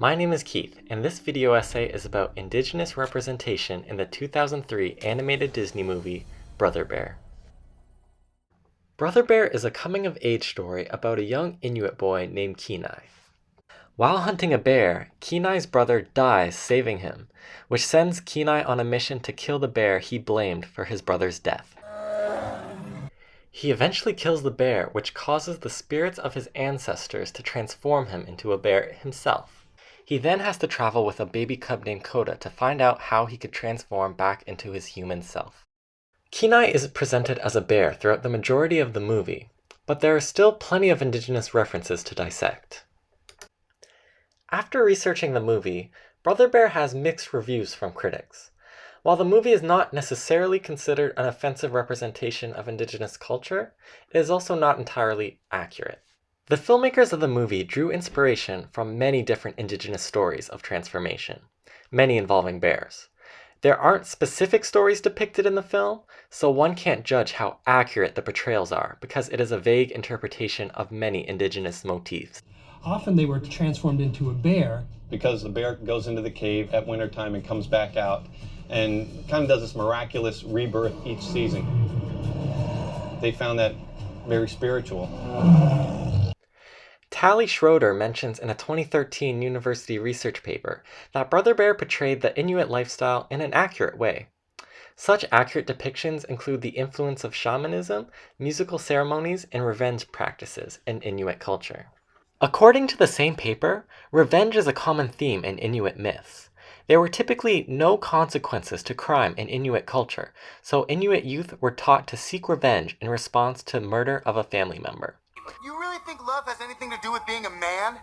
My name is Keith, and this video essay is about Indigenous representation in the 2003 animated Disney movie, Brother Bear. Brother Bear is a coming-of-age story about a young Inuit boy named Kenai. While hunting a bear, Kenai's brother dies saving him, which sends Kenai on a mission to kill the bear he blamed for his brother's death. He eventually kills the bear, which causes the spirits of his ancestors to transform him into a bear himself. He then has to travel with a baby cub named Coda to find out how he could transform back into his human self. Kenai is presented as a bear throughout the majority of the movie, but there are still plenty of indigenous references to dissect. After researching the movie, Brother Bear has mixed reviews from critics. While the movie is not necessarily considered an offensive representation of indigenous culture, it is also not entirely accurate. The filmmakers of the movie drew inspiration from many different indigenous stories of transformation, many involving bears. There aren't specific stories depicted in the film, so one can't judge how accurate the portrayals are because it is a vague interpretation of many indigenous motifs. Often they were transformed into a bear. Because the bear goes into the cave at wintertime and comes back out and kind of does this miraculous rebirth each season. They found that very spiritual. Tally Schroeder mentions in a 2013 university research paper that Brother Bear portrayed the Inuit lifestyle in an accurate way. Such accurate depictions include the influence of shamanism, musical ceremonies, and revenge practices in Inuit culture. According to the same paper, revenge is a common theme in Inuit myths. There were typically no consequences to crime in Inuit culture, so Inuit youth were taught to seek revenge in response to murder of a family member. You really think love has anything to do with being a man?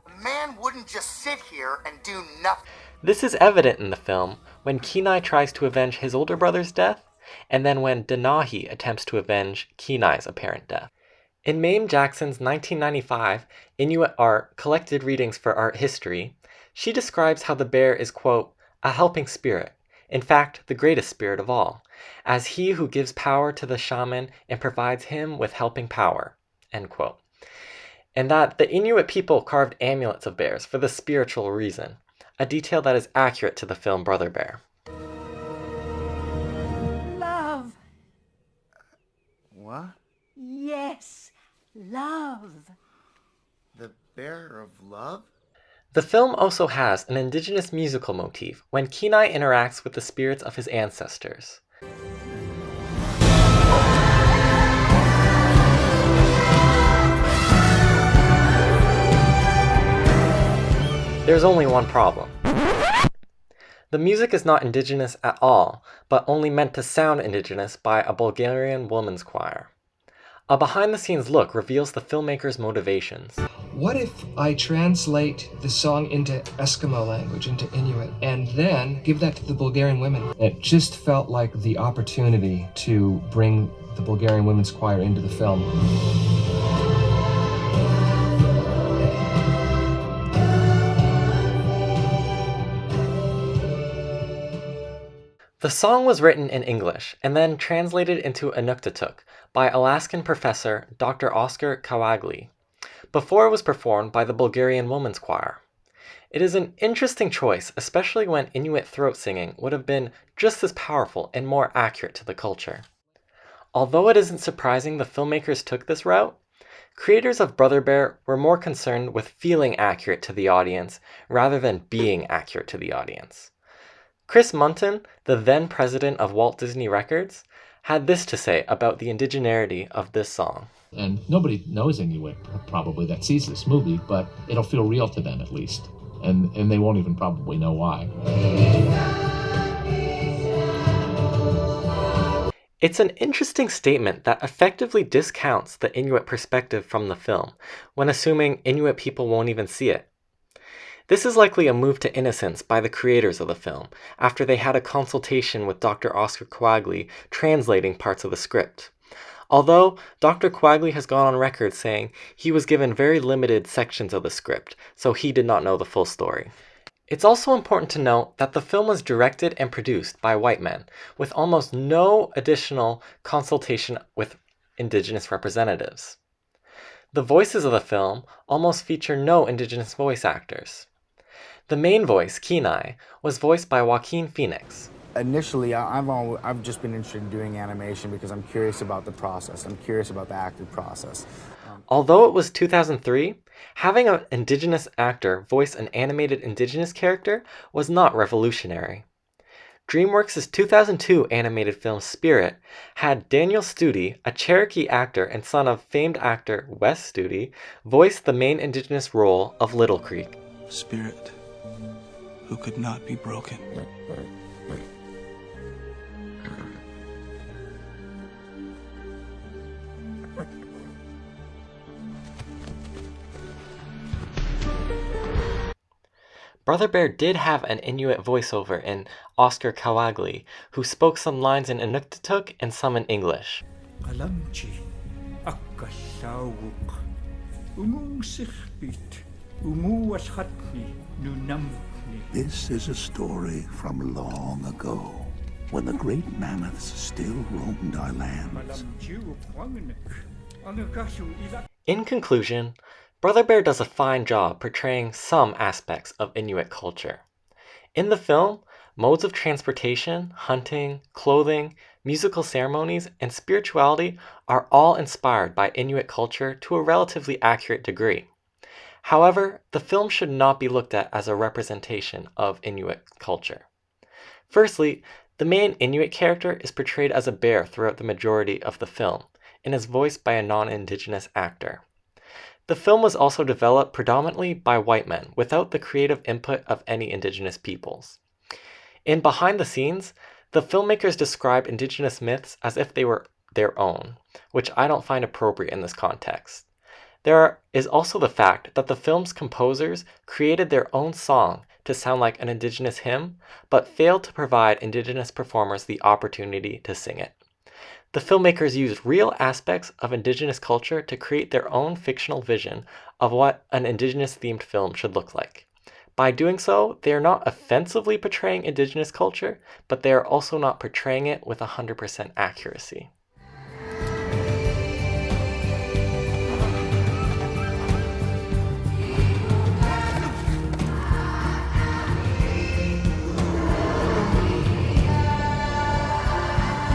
A man wouldn't just sit here and do nothing. This is evident in the film when Kenai tries to avenge his older brother's death, and then when Denahi attempts to avenge Kenai's apparent death. In Mame Jackson's 1995 Inuit Art Collected Readings for Art History, she describes how the bear is, quote, a helping spirit, in fact, the greatest spirit of all, as he who gives power to the shaman and provides him with helping power, end quote. And that the Inuit people carved amulets of bears for the spiritual reason, a detail that is accurate to the film Brother Bear. Love. What? Yes, love. The bear of love? The film also has an indigenous musical motif when Kenai interacts with the spirits of his ancestors. There's only one problem. The music is not indigenous at all, but only meant to sound indigenous by a Bulgarian woman's choir. A behind-the-scenes look reveals the filmmaker's motivations. What if I translate the song into Eskimo language, into Inuit, and then give that to the Bulgarian women? It just felt like the opportunity to bring the Bulgarian women's choir into the film. The song was written in English and then translated into Inuktitut by Alaskan professor Dr. Oscar Kawagli, before it was performed by the Bulgarian Women's Choir. It is an interesting choice, especially when Inuit throat singing would have been just as powerful and more accurate to the culture. Although it isn't surprising the filmmakers took this route, creators of Brother Bear were more concerned with feeling accurate to the audience rather than being accurate to the audience. Chris Munton, the then president of Walt Disney Records, had this to say about the indigeneity of this song. And nobody knows Inuit probably that sees this movie, but it'll feel real to them at least. And they won't even probably know why. It's an interesting statement that effectively discounts the Inuit perspective from the film, when assuming Inuit people won't even see it. This is likely a move to innocence by the creators of the film, after they had a consultation with Dr. Oscar Kawagli translating parts of the script. Although, Dr. Kawagli has gone on record saying he was given very limited sections of the script, so he did not know the full story. It's also important to note that the film was directed and produced by white men, with almost no additional consultation with indigenous representatives. The voices of the film almost feature no indigenous voice actors. The main voice, Kenai, was voiced by Joaquin Phoenix. Initially, I've just been interested in doing animation because I'm curious about the process. I'm curious about the acting process. Although it was 2003, having an indigenous actor voice an animated indigenous character was not revolutionary. DreamWorks' 2002 animated film Spirit had Daniel Studi, a Cherokee actor and son of famed actor Wes Studi, voice the main indigenous role of Little Creek. Spirit, who could not be broken. Brother Bear did have an Inuit voiceover in Oscar Kawagli, who spoke some lines in Inuktitut and some in English. This is a story from long ago, when the great mammoths still roamed our lands. In conclusion, Brother Bear does a fine job portraying some aspects of Inuit culture. In the film, modes of transportation, hunting, clothing, musical ceremonies, and spirituality are all inspired by Inuit culture to a relatively accurate degree. However, the film should not be looked at as a representation of Inuit culture. Firstly, the main Inuit character is portrayed as a bear throughout the majority of the film, and is voiced by a non-Indigenous actor. The film was also developed predominantly by white men, without the creative input of any Indigenous peoples. In behind the scenes, the filmmakers describe Indigenous myths as if they were their own, which I don't find appropriate in this context. There is also the fact that the film's composers created their own song to sound like an Indigenous hymn, but failed to provide Indigenous performers the opportunity to sing it. The filmmakers used real aspects of Indigenous culture to create their own fictional vision of what an Indigenous-themed film should look like. By doing so, they are not offensively portraying Indigenous culture, but they are also not portraying it with 100% accuracy.